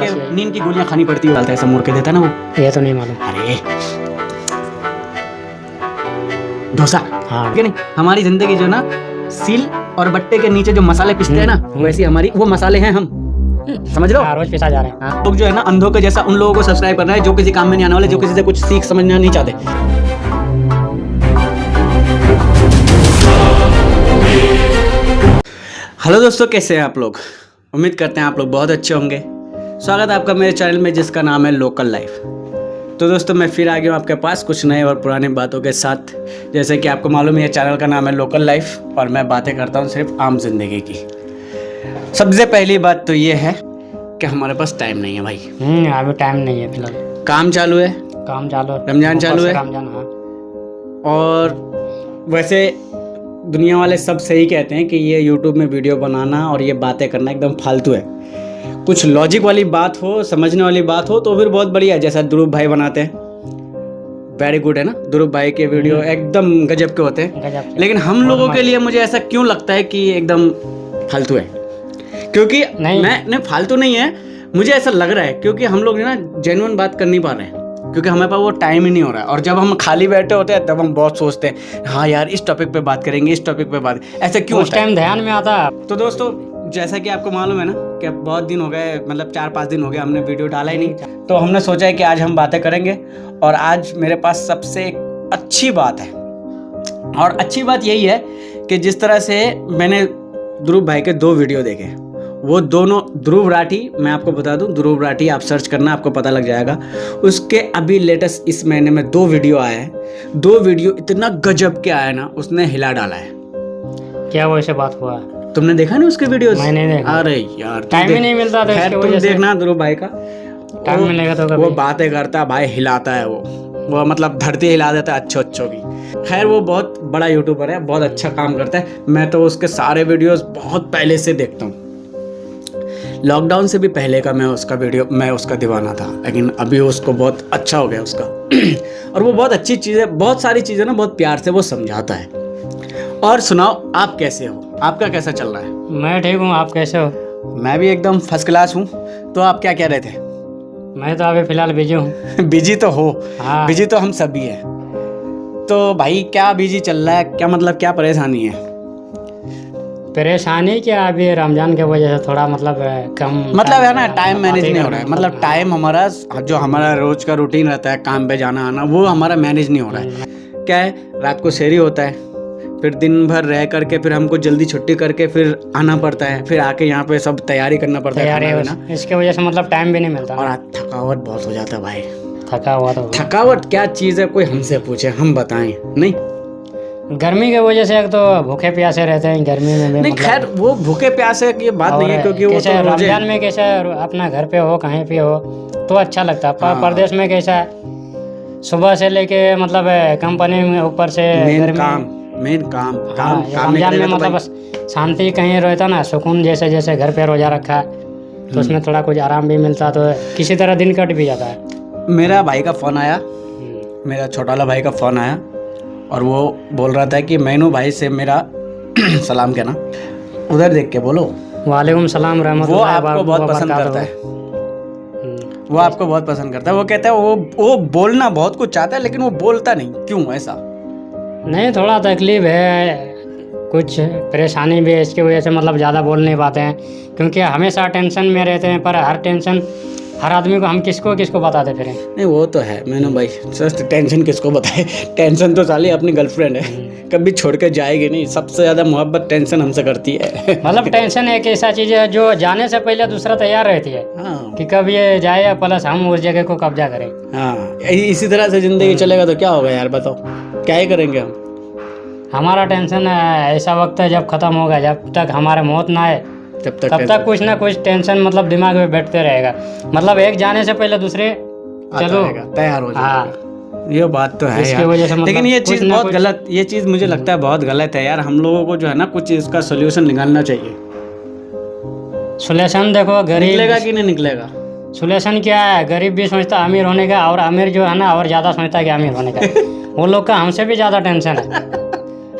नींद की गोलियां खानी पड़ती है, ऐसा मुड़ के देता ना वो। ये तो नहीं मालूम। अरे डोसा, हाँ ठीक है नहीं, हमारी जिंदगी जो ना सील और बट्टे के नीचे जो मसाले पिसते हैं ना, वैसी हमारी वो मसाले हैं हम, समझ लो। रोज पिसा जा रहे हैं। लोग जो है ना अंधों के जैसा उन लोगों को सब्सक्राइब करना है जो किसी काम में नहीं आने वाले, जो किसी से कुछ सीख समझना नहीं चाहते। हेलो दोस्तों, कैसे हैं आप लोग? उम्मीद करते हैं आप लोग बहुत अच्छे होंगे। स्वागत है आपका मेरे चैनल में जिसका नाम है लोकल लाइफ। तो दोस्तों मैं फिर आ गया हूँ आपके पास कुछ नए और पुराने बातों के साथ। जैसे कि आपको मालूम है ये चैनल का नाम है लोकल लाइफ और मैं बातें करता हूँ सिर्फ आम जिंदगी की। सबसे पहली बात तो ये है कि हमारे पास टाइम नहीं है भाई। अभी टाइम नहीं है फिलहाल। काम चालू है, काम चालू, रमजान चालू है। रमजान, हाँ। और वैसे दुनिया वाले सब सही कहते हैं कि ये यूट्यूब में वीडियो बनाना और ये बातें करना एकदम फालतू है। कुछ लॉजिक वाली बात हो, समझने वाली बात हो तो फिर बहुत बढ़िया है। जैसा ध्रुव भाई बनाते हैं, वेरी गुड है ना। ध्रुव भाई के वीडियो एकदम गजब के होते हैं। लेकिन हम लोगों के लिए मुझे ऐसा क्यों लगता है कि एकदम फालतू है? क्योंकि मैं फालतू नहीं है, मुझे ऐसा लग रहा है क्योंकि हम लोग ना जेन्युइन बात कर नहीं पा रहे हैं, क्योंकि हमारे पास वो टाइम ही नहीं हो रहा है। और जब हम खाली बैठे होते हैं तब हम बहुत सोचते हैं हाँ यार इस टॉपिक पे बात करेंगे, इस टॉपिक पे बात, ऐसे क्यों उस टाइम ध्यान में आता। तो दोस्तों जैसा कि आपको मालूम है ना कि बहुत दिन हो गए, मतलब 4-5 दिन हो गए हमने वीडियो डाला ही नहीं। तो हमने सोचा है कि आज हम बातें करेंगे और आज मेरे पास सबसे अच्छी बात है। और अच्छी बात यही है कि जिस तरह से मैंने ध्रुव भाई के 2 वीडियो देखे, वो दोनों ध्रुव राठी, मैं आपको बता दूं ध्रुव राठी आप सर्च करना आपको पता लग जाएगा। उसके अभी लेटेस्ट इस महीने में 2 वीडियो आए हैं। 2 वीडियो इतना गजब के आया ना, उसने हिला डाला है। क्या वो ऐसे बात हुआ? तुमने देखा ना उसके वीडियोस? मैंने देखा। अरे यार टाइम ही नहीं मिलता था। खैर तुम देखना ध्रुव भाई का, टाइम मिलेगा तो वो बातें करता भाई, हिलाता है वो मतलब धरती हिला देता है अच्छों की। खैर वो बहुत बड़ा यूट्यूबर है, बहुत अच्छा काम करता है। मैं तो उसके सारे वीडियोस बहुत पहले से देखता हूँ। लॉकडाउन से भी पहले का मैं उसका दीवाना था, लेकिन अभी उसको बहुत अच्छा हो गया उसका। और वो बहुत अच्छी चीज़ें, बहुत सारी चीज़ें ना बहुत प्यार से वो समझाता है। और सुनाओ आप कैसे हो, आपका कैसा चल रहा है? मैं ठीक हूँ, आप कैसे हो? मैं भी एकदम फर्स्ट क्लास हूँ। तो आप क्या कह रहे थे? मैं तो अभी फिलहाल बिजी हूँ। बिजी तो हो, हाँ। बिजी तो हम सभी हैं। तो भाई क्या बिजी चल रहा है, क्या मतलब क्या परेशानी है? परेशानी क्या, अभी रमजान के वजह से थोड़ा मतलब कम, मतलब है ना टाइम मैनेज नहीं हो रहा है। मतलब टाइम हमारा जो हमारा रोज का रूटीन रहता है, काम पे जाना आना, वो हमारा मैनेज नहीं हो रहा है। क्या है, रात को शहरी होता है, फिर दिन भर रह करके फिर हमको जल्दी छुट्टी करके फिर आना पड़ता है, फिर आके यहाँ पे सब तैयारी करना पड़ता है ना। इसके वजह से मतलब टाइम भी नहीं मिलता और थकावट बहुत हो जाता है भाई। थकावट क्या चीज़ है, कोई हमसे पूछे हम बताएं नहीं। गर्मी के वजह से एक तो भूखे प्यासे रहते हैं गर्मी में भी। नहीं खैर वो भूखे प्यासे की बात नहीं है, क्योंकि वो तो रमजान में कैसा अपना घर पे हो कहीं पे हो तो अच्छा लगता है। परदेश में कैसा है, सुबह से लेके मतलब कंपनी में ऊपर से मेन काम रमजान में मतलब बस शांति कहीं रहता ना, सुकून। जैसे घर पे रोजा रखा है तो उसमें थोड़ा कुछ आराम भी मिलता, तो किसी तरह दिन कट भी जाता है। मेरा भाई का फ़ोन आया, मेरा छोटा वाला भाई का फ़ोन आया और वो बोल रहा था कि मैनू भाई से मेरा सलाम कहना। उधर देख के बोलो। वालेकुम सलाम रहमतुल्लाह। वो आपको बहुत पसंद करता है, वो आपको बहुत पसंद करता है। वो कहता है वो बोलना बहुत कुछ चाहता है लेकिन वो बोलता नहीं, क्यों ऐसा? नहीं थोड़ा तकलीफ है, कुछ परेशानी भी है, इसकी वजह से मतलब ज़्यादा बोल नहीं पाते हैं, क्योंकि हमेशा टेंशन में रहते हैं। पर हर आदमी को हम किसको बताते फिर? नहीं वो तो है मैंने भाई, सच टेंशन किसको बताए। टेंशन तो साली अपनी गर्लफ्रेंड है, कभी छोड़ के जाएगी नहीं। सबसे ज़्यादा मोहब्बत टेंशन हमसे करती है। मतलब टेंशन एक ऐसा चीज़ है जो जाने से पहले दूसरा तैयार रहती है। हाँ। कि कब ये जाए प्लस हम उस जगह को कब्जा करें। हाँ इसी तरह से ज़िंदगी चलेगा तो क्या होगा यार, बताओ क्या ही करेंगे हम? हमारा टेंशन ऐसा वक्त है जब ख़त्म होगा, जब तक हमारे मौत ना आए तब तक कुछ ना कुछ टेंशन मतलब दिमाग में बैठते रहेगा। मतलब एक जाने से पहले दूसरे चलो तैयार हो जाएगा। ये बात तो है यार। मतलब लेकिन ये चीज़ बहुत गलत, ये चीज़ मुझे लगता है बहुत गलत है यार। हम लोगों को जो है ना कुछ इसका सोल्यूशन निकालना चाहिए। सोल्यूशन देखो, गरीब निकलेगा कि नहीं निकलेगा? सोल्यूशन क्या है, गरीब भी सोचता अमीर होने का, और अमीर जो है ना और ज़्यादा सोचता है कि अमीर होने का। वो लोग का हमसे भी ज़्यादा टेंशन है।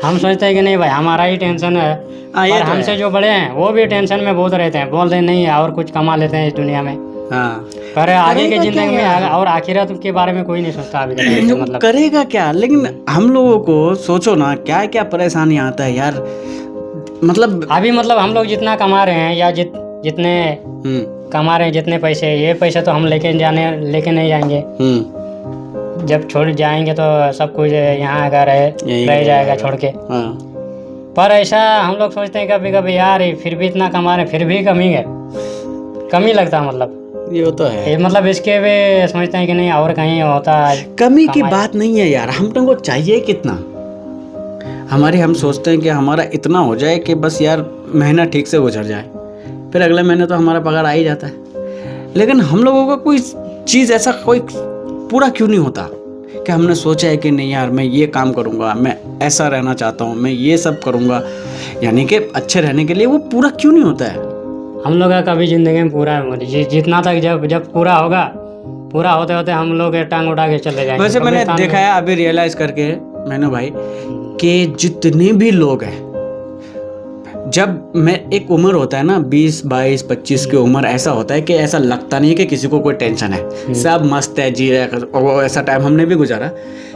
हम सोचते हैं कि नहीं भाई हमारा ही टेंशन है, और हमसे जो बड़े हैं वो भी टेंशन में बहुत रहते हैं, बोलते हैं नहीं और कुछ कमा लेते हैं इस दुनिया में। हाँ, पर आगे की करेगा जिंदगी में क्या यार? और आखिरत के बारे में कोई नहीं सोचता अभी तक वो मतलब। करेगा क्या? लेकिन हम लोगों को सोचो ना, क्या क्या परेशानी आता है यार। मतलब अभी मतलब हम लोग जितना कमा रहे हैं या जितने कमा रहे हैं, जितने पैसे, ये पैसे तो हम लेके नहीं जाएंगे। जब छोड़ जाएंगे तो सब कुछ यहाँ अगर रह जाएगा छोड़ के। हाँ। पर ऐसा हम लोग सोचते हैं कभी कभी यार फिर भी इतना कमा रहे हैं, फिर भी कमी लगता मतलब। ये तो है, ये मतलब इसके भी सोचते हैं कि नहीं और कहीं होता है। कमी की बात नहीं है यार, हम तुमको चाहिए कितना। हम सोचते हैं कि हमारा इतना हो जाए कि बस यार महीना ठीक से गुजर जाए, फिर अगले महीने तो हमारा पगार आ ही जाता है। लेकिन हम लोगों का कोई चीज़ ऐसा कोई पूरा क्यों नहीं होता कि हमने सोचा है कि नहीं यार मैं ये काम करूँगा, मैं ऐसा रहना चाहता हूँ, मैं ये सब करूँगा, यानी कि अच्छे रहने के लिए वो पूरा क्यों नहीं होता है। हम लोग का कभी जिंदगी में पूरा जितना तक जब पूरा होगा, पूरा होते होते हम लोग टांग उठा के चले जाएंगे। वैसे मैंने देखा है अभी रियलाइज करके मैंने भाई कि जितने भी लोग हैं, जब मैं एक उम्र होता है ना 20, 22, 25 की उम्र, ऐसा होता है कि ऐसा लगता नहीं है कि किसी को कोई टेंशन है, सब मस्त है, जी रहे हैं। और वो ऐसा टाइम हमने भी गुजारा।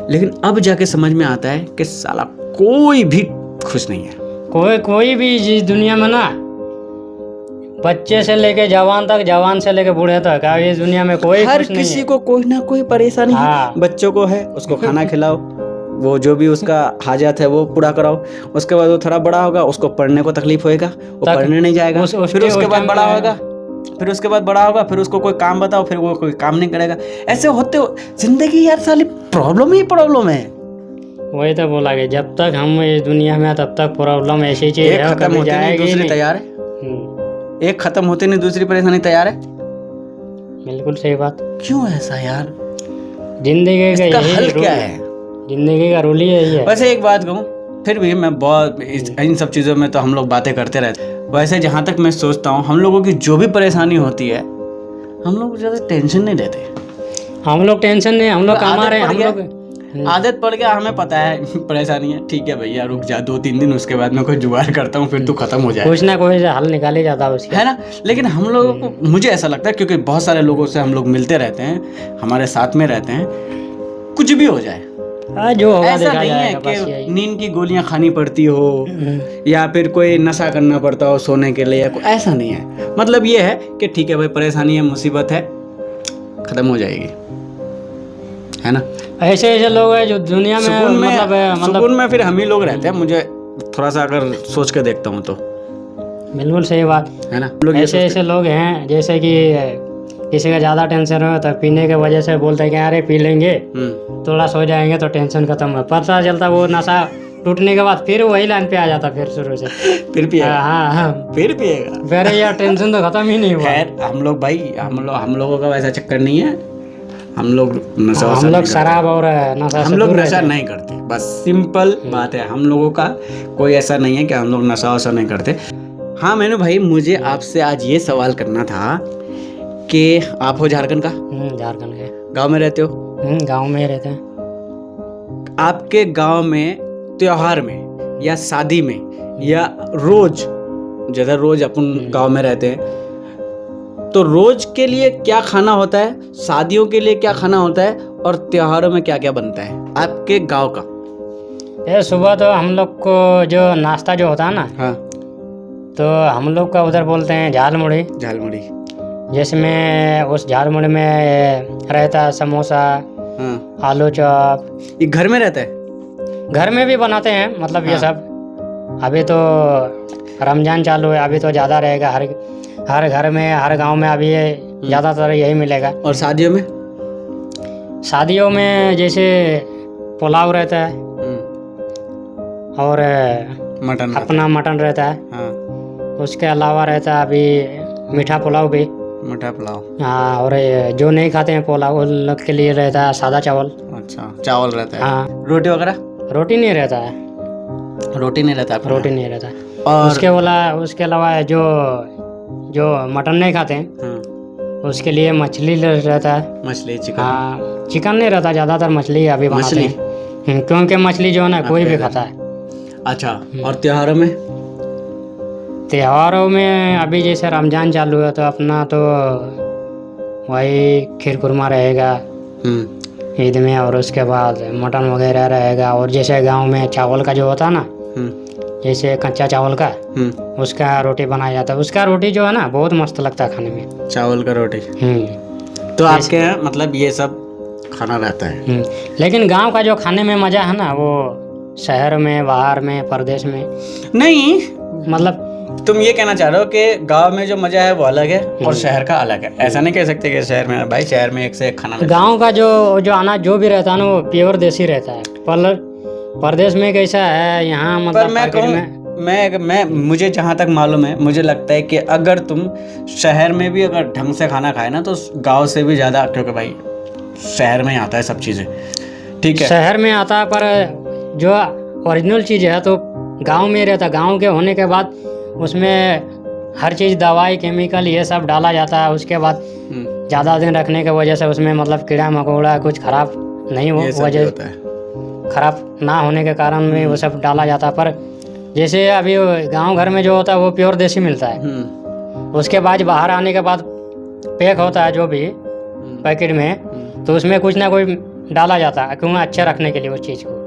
लेकिन अब जाके समझ में आता है कि साला कोई भी खुश नहीं है। कोई भी इस दुनिया में ना, बच्चे से लेके जवान तक, जवान से लेके बूढ़े तक, इस दुनिया में कोई हर खुश नहीं किसी है। को कोई ना कोई परेशानी हाँ। है। बच्चों को है, उसको खाना खिलाओ, वो जो भी उसका हाजत है वो पूरा कराओ। उसके बाद वो थोड़ा बड़ा होगा, उसको पढ़ने को तकलीफ होएगा, वो पढ़ने नहीं जाएगा। फिर उसके बाद बड़ा होगा, फिर उसको कोई काम बताओ, फिर वो कोई काम नहीं करेगा। ऐसे होते हो जिंदगी यार, साली प्रॉब्लम ही प्रॉब्लम है। वही तो बोला कि जब तक हम इस दुनिया में तब तक प्रॉब्लम ऐसी चीज एक है, खत्म कभी होती नहीं जाएगी दूसरी नहीं। तैयार है, एक खत्म होती नहीं दूसरी परेशानी तैयार है। बिल्कुल सही बात। क्यों ऐसा यार? जिंदगी का इसका यही हल रूल क्या है, है? जिंदगी का रूल ही यही है। वैसे एक बात कहूँ, फिर भी मैं बहुत इन सब चीज़ों में तो हम लोग बातें करते रहते हैं। वैसे जहाँ तक मैं सोचता हूँ, हम लोगों की जो भी परेशानी होती है, हम लोग ज़्यादा टेंशन नहीं लेते। हम लोग टेंशन नहीं, हम लोग कमा रहे हैं, हम लोग आदत पड़ गया, हमें पता है परेशानी है, ठीक है भैया रुक जा 2-3 दिन, उसके बाद मैं कोई जुगाड़ करता हूँ, फिर तू खत्म हो जाए, कुछ ना कुछ हल निकाल ही जाता है उसका, है ना। लेकिन हम लोगों को, मुझे ऐसा लगता है, क्योंकि बहुत सारे लोगों से हम लोग मिलते रहते हैं, हमारे साथ में रहते हैं, कुछ भी हो जाए, जो होगा ऐसा देखा नहीं है जाएगा, बस कि यही। नींद की गोलियां खानी पड़ती हो या फिर कोई नशा करना पड़ता हो सोने के लिए, ऐसा नहीं है। मतलब ये है कि ठीक है भाई, परेशानी है, मुसीबत है, खत्म हो जाएगी, है ना। ऐसे लोग हैं जो दुनिया में सुकून में फिर हम ही लोग रहते हैं। मुझे थोड़ा सा अगर सोच के देखता हूँ तो बिल्कुल सही बात है ना। ऐसे लोग हैं जैसे कि किसी का ज़्यादा टेंशन हो तो पीने के वजह से बोलते हैं कि अरे पी लेंगे, थोड़ा सो जाएंगे तो टेंशन खत्म है। पता चलता वो नशा टूटने के बाद फिर वही लाइन पे आ जाता, फिर शुरू से फिर पिएगा। हाँ, फिर पिएगा। फिर यार टेंशन तो खत्म ही नहीं हुआ। खैर हम लोग भाई, हम लोगों का वैसा चक्कर नहीं है। हम लोग नशा हम लोग शराब और नशा हम लोग नशा नहीं करते, बस सिंपल बात है। हम लोगों का कोई ऐसा नहीं है कि हम लोग नशा वशा नहीं करते। हाँ मैंने भाई, मुझे आपसे आज ये सवाल करना था कि आप हो झारखंड का? झारखंड के। गांव में रहते हो? गांव में रहते हैं। आपके गांव में त्योहार में या शादी में या रोज, जैसे रोज अपन गांव में रहते हैं, तो रोज के लिए क्या खाना होता है, शादियों के लिए क्या खाना होता है, और त्योहारों में क्या क्या बनता है आपके गांव का? ये सुबह तो हम लोग को जो नाश्ता जो होता है ना, हाँ, तो हम लोग का उधर बोलते हैं झाल मुड़ी। झाल मुड़ी, जिसमें उस झाल मुड़ी में रहता है समोसा, हाँ, आलू चॉप। ये घर में रहता है? घर में भी बनाते हैं, मतलब ये सब। अभी तो रमजान चालू है, अभी तो ज़्यादा रहेगा, हर घर में, हर गांव में अभी ज़्यादातर यही मिलेगा। और शादियों में? शादियों में जैसे पुलाव रहता है और मटन, अपना मटन रहता है। हाँ। उसके अलावा रहता है अभी मीठा पुलाव भी। मीठा पुलाव, हाँ। और जो नहीं खाते हैं पुलाव, उन लोग के लिए रहता है सादा चावल। अच्छा, चावल रहता है। हाँ। रोटी वगैरह? रोटी नहीं रहता है। रोटी नहीं रहता? रोटी नहीं रहता है। और उसके अलावा जो मटन नहीं खाते हैं, उसके लिए मछली रहता है। मछली, चिकन? हाँ, चिकन नहीं रहता, ज़्यादातर मछली अभी बनाते हैं, क्योंकि मछली जो है ना कोई भी खाता है। अच्छा। और त्योहारों में? त्योहारों में अभी जैसे रमजान चालू है तो अपना तो वही खीर कुरमा रहेगा ईद में, और उसके बाद मटन वगैरह रहेगा। और जैसे गांव में चावल का जो होता है ना, जैसे कच्चा चावल का, उसका रोटी बनाया जाता है। उसका रोटी जो है ना बहुत मस्त लगता है खाने में, चावल का रोटी। तो आपके यहाँ मतलब ये सब खाना रहता है। लेकिन गांव का जो खाने में मज़ा है ना, वो शहर में, बाहर में, परदेश में नहीं। मतलब तुम ये कहना चाह रहे हो कि गांव में जो मजा है वो अलग है और शहर का अलग है। ऐसा नहीं कह सकते कि शहर में, भाई शहर में एक से एक खाना मिलता है। गांव का जो अनाज जो भी रहता है ना, वो प्योर देसी रहता है। पर परदेश में कैसा है यहाँ, मतलब पर मैं कहूँ, मैं मुझे जहाँ तक मालूम है, मुझे लगता है कि अगर तुम शहर में भी अगर ढंग से खाना खाए ना, तो गांव से भी ज़्यादा, क्योंकि भाई शहर में आता है सब चीज़ें, ठीक है, शहर में आता है, पर जो ओरिजिनल चीज़ है तो गांव में रहता। गांव के होने के बाद उसमें हर चीज़ दवाई, केमिकल, ये सब डाला जाता है। उसके बाद ज़्यादा दिन रखने की वजह से उसमें मतलब कीड़ा मकोड़ा कुछ खराब नहीं हो, वजह खराब ना होने के कारण में वो सब डाला जाता है। पर जैसे अभी गांव घर में जो होता है वो प्योर देसी मिलता है। उसके बाद बाहर आने के बाद पैक होता है जो भी पैकेट में, तो उसमें कुछ ना कुछ डाला जाता है, क्यों अच्छे रखने के लिए उस चीज़ को।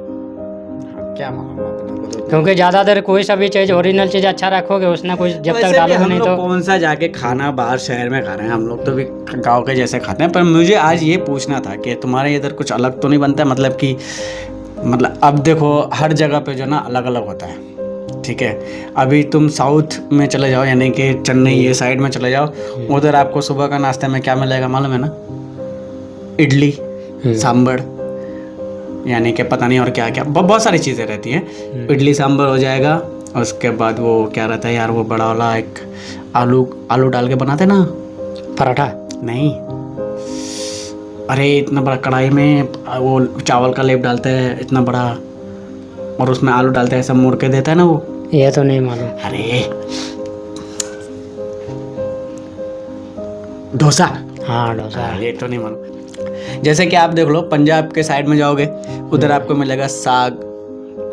क्या मालूम आपको, क्योंकि ज़्यादा देर कोई सा भी चीज़, ओरिजिनल चीज़ अच्छा रखोगे, उसने कुछ जब तक डालोगे नहीं तो कौन सा जाके खाना बाहर शहर में खा रहे हैं, हम लोग तो भी गांव के जैसे खाते हैं। पर मुझे आज ये पूछना था कि तुम्हारे इधर कुछ अलग तो नहीं बनता, मतलब कि मतलब अब देखो हर जगह पे जो ना अलग अलग होता है, ठीक है। अभी तुम साउथ में चले जाओ, यानी कि चेन्नई ये साइड में चले जाओ, उधर आपको सुबह का नाश्ते में क्या मिलेगा मालूम है ना? इडली सांभर, यानी कि पता नहीं और क्या क्या बहुत सारी चीज़ें रहती हैं। इडली सांभर हो जाएगा, उसके बाद वो क्या रहता है यार, वो बड़ा वाला एक आलू डाल के बनाते ना, पराठा नहीं, अरे इतना बड़ा कढ़ाई में वो चावल का लेप डालते हैं इतना बड़ा, और उसमें आलू डालते हैं, सब मुड़ के देता है ना वो। ये तो नहीं मालूम। अरे डोसा। हाँ डोसा, ये तो नहीं मालूम। जैसे कि आप देख लो पंजाब के साइड में जाओगे, उधर आपको मिलेगा साग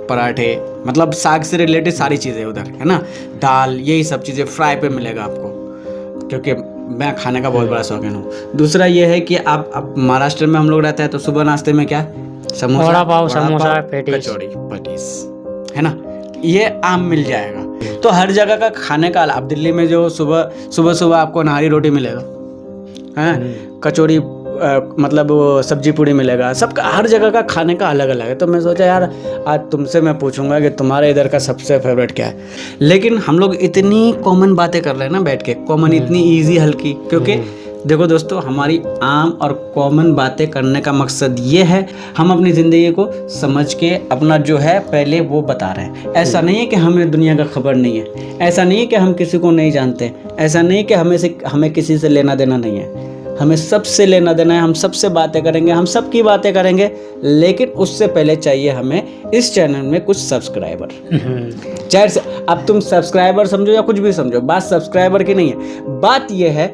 पराठे, मतलब साग से रिलेटेड सारी चीज़ें उधर है ना, दाल, यही सब चीज़ें फ्राई पे मिलेगा आपको, क्योंकि मैं खाने का बहुत बड़ा शौकीन हूँ। दूसरा ये है कि आप महाराष्ट्र में हम लोग रहते हैं, तो सुबह नाश्ते में क्या, समोसा, वड़ा पाव, समोसा, पेटीज, कचौड़ी, पटीस, है ना, ये आम मिल जाएगा। तो हर जगह का खाने का, आप दिल्ली में जो सुबह आपको नारी रोटी मिलेगा, हैं, कचौड़ी, मतलब वो सब्जी पूड़ी मिलेगा, सबका हर जगह का खाने का अलग अलग है। तो मैं सोचा यार आज तुमसे मैं पूछूंगा कि तुम्हारे इधर का सबसे फेवरेट क्या है। लेकिन हम लोग इतनी कॉमन बातें कर रहे हैं ना बैठ के, कॉमन इतनी इजी हल्की, क्योंकि देखो दोस्तों, हमारी आम और कॉमन बातें करने का मकसद ये है, हम अपनी ज़िंदगी को समझ के अपना जो है पहले वो बता रहे हैं। ऐसा नहीं है कि हमें दुनिया का खबर नहीं है, ऐसा नहीं है कि हम किसी को नहीं जानते, ऐसा नहीं है कि हमें किसी से लेना देना नहीं है, हमें सबसे लेना देना है, हम सबसे बातें करेंगे, हम सबकी बातें करेंगे। लेकिन उससे पहले चाहिए हमें इस चैनल में कुछ सब्सक्राइबर। चाहे अब तुम सब्सक्राइबर समझो या कुछ भी समझो, बात सब्सक्राइबर की नहीं है, बात यह है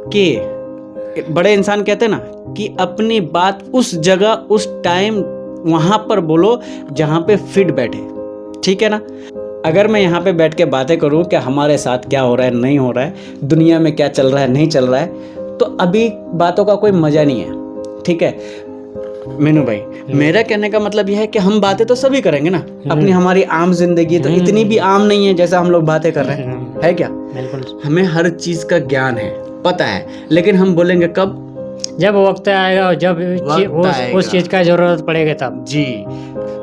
कि बड़े इंसान कहते हैं ना कि अपनी बात उस जगह उस टाइम वहाँ पर बोलो जहाँ पे फिट बैठे, ठीक है ना। अगर मैं यहाँ पे बैठ के बातें करूँ कि हमारे साथ क्या हो रहा है, नहीं हो रहा है, दुनिया में क्या चल रहा है, नहीं चल रहा है, तो अभी बातों का कोई मज़ा नहीं है, ठीक है मीनू भाई। मेरा कहने का मतलब यह है कि हम बातें तो सभी करेंगे ना, अपनी हमारी आम जिंदगी तो इतनी भी आम नहीं है जैसा हम लोग बातें कर रहे हैं, है क्या? बिल्कुल, हमें हर चीज़ का ज्ञान है, पता है, लेकिन हम बोलेंगे कब, जब वक्त आएगा और जब उस चीज़ का ज़रूरत पड़ेगा तब जी।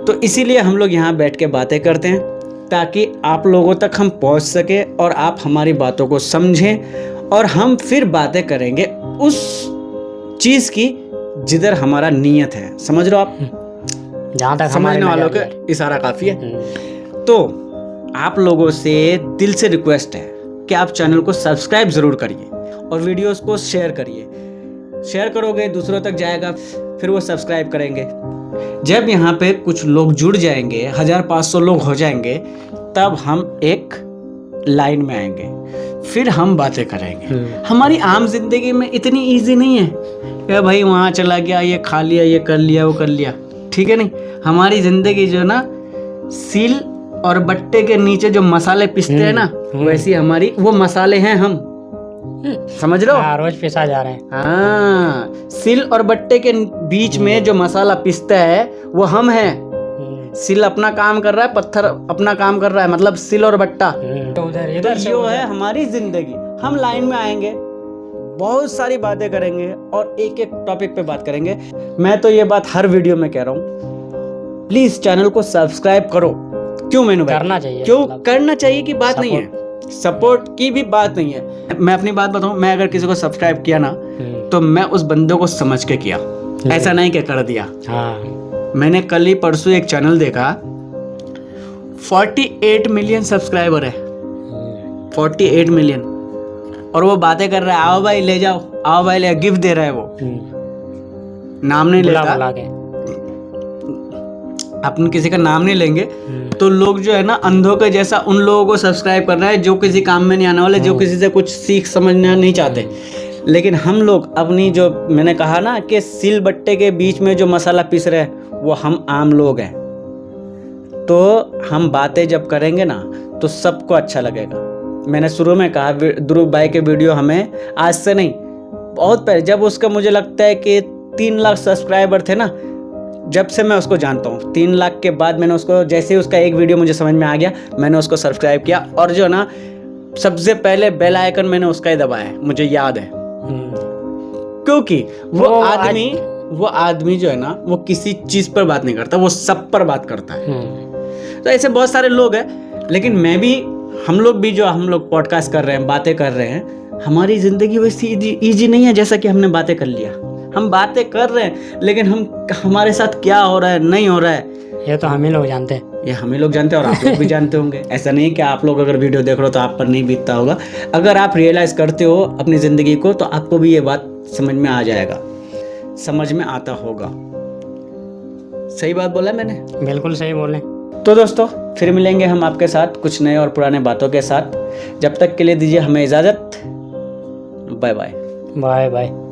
तो इसीलिए हम लोग यहाँ बैठ के बातें करते हैं, ताकि आप लोगों तक हम पहुँच सके और आप हमारी बातों को समझें, और हम फिर बातें करेंगे उस चीज़ की जिधर हमारा नियत है। समझ रहे हो आप? जहाँ तक समझने वालों का इशारा काफ़ी है। तो आप लोगों से दिल से रिक्वेस्ट है कि आप चैनल को सब्सक्राइब ज़रूर करिए और वीडियोस को शेयर करिए। शेयर करोगे दूसरों तक जाएगा, फिर वो सब्सक्राइब करेंगे। जब यहाँ पे कुछ लोग जुड़ जाएंगे, 1500 लोग हो जाएंगे, तब हम एक लाइन में आएंगे, फिर हम बातें करेंगे। हमारी आम जिंदगी में इतनी इजी नहीं है कि भाई वहाँ चला गया, ये खा लिया, ये कर लिया, वो कर लिया, ठीक है नहीं। हमारी जिंदगी जो ना सील और बट्टे के नीचे जो मसाले पिसते हैं ना, वैसी हमारी वो मसाले हैं हम, समझ लो। हाँ, रोज पिसा जा रहे हैं। हाँ, सिल और बट्टे के बीच में जो मसाला पिसता है वो हम हैं। सिल अपना काम कर रहा है, पत्थर अपना काम कर रहा है, मतलब सिल और बट्टा। तो उधर इधर से जो है हमारी जिंदगी। हम लाइन में आएंगे, बहुत सारी बातें करेंगे और एक एक टॉपिक पे बात करेंगे। मैं तो ये बात हर वीडियो में कह रहा हूँ, प्लीज चैनल को सब्सक्राइब करो। क्यों मेनू भाई? करना चाहिए। क्यों मतलब करना चाहिए की बात नहीं है, सपोर्ट की भी बात नहीं है। मैं अपनी बात बताऊं, मैं अगर किसी को सब्सक्राइब किया ना तो मैं उस बंदे को समझ के किया, ऐसा नहीं कि कर दिया। हाँ, मैंने कल ही परसों एक चैनल देखा, 48 मिलियन सब्सक्राइबर है, 48 मिलियन, और वो बातें कर रहा है, आओ भाई ले जाओ, आओ भाई ले, गिफ्ट दे रहा है वो, नाम नहीं बुला लेता, बुला के। अपन किसी का नाम नहीं लेंगे। तो लोग जो है ना अंधों के जैसा उन लोगों को सब्सक्राइब कर रहा है जो किसी काम में नहीं आने वाले, जो किसी से कुछ सीख समझना नहीं चाहते। लेकिन हम लोग अपनी, जो मैंने कहा ना कि सिल बट्टे के बीच में जो मसाला पीस रहे हैं वो हम आम लोग हैं। तो हम बातें जब करेंगे ना तो सबको अच्छा लगेगा। मैंने शुरू में कहा ध्रुव भाई के वीडियो हमें आज से नहीं, बहुत पहले, जब उसका मुझे लगता है कि 3 लाख सब्सक्राइबर थे ना, जब से मैं उसको जानता हूँ। 3 लाख के बाद मैंने उसको, जैसे ही उसका एक वीडियो मुझे समझ में आ गया, मैंने उसको सब्सक्राइब किया। और जो ना सबसे पहले बेल आइकन मैंने उसका ही दबाया है, मुझे याद है। क्योंकि वो आदमी जो है ना वो किसी चीज पर बात नहीं करता, वो सब पर बात करता है। तो ऐसे बहुत सारे लोग हैं। लेकिन मैं भी, हम लोग पॉडकास्ट कर रहे हैं, बातें कर रहे हैं, हमारी जिंदगी वैसी इजी नहीं है जैसा कि हमने बातें कर लिया। हम बातें कर रहे हैं लेकिन हमारे साथ क्या हो रहा है, नहीं हो रहा है, ये तो हम ही लोग जानते हैं। ये हम ही लोग जानते हैं और आप लोग भी जानते होंगे। ऐसा नहीं है कि आप लोग अगर वीडियो देख रहे हो तो आप पर नहीं बीतता होगा। अगर आप रियलाइज करते हो अपनी ज़िंदगी को तो आपको भी ये बात समझ में आ जाएगा, समझ में आता होगा। सही बात बोला मैंने? बिल्कुल सही बोले। तो दोस्तों फिर मिलेंगे हम आपके साथ कुछ नए और पुराने बातों के साथ। जब तक के लिए दीजिए हमें इजाज़त। Bye bye. Bye bye.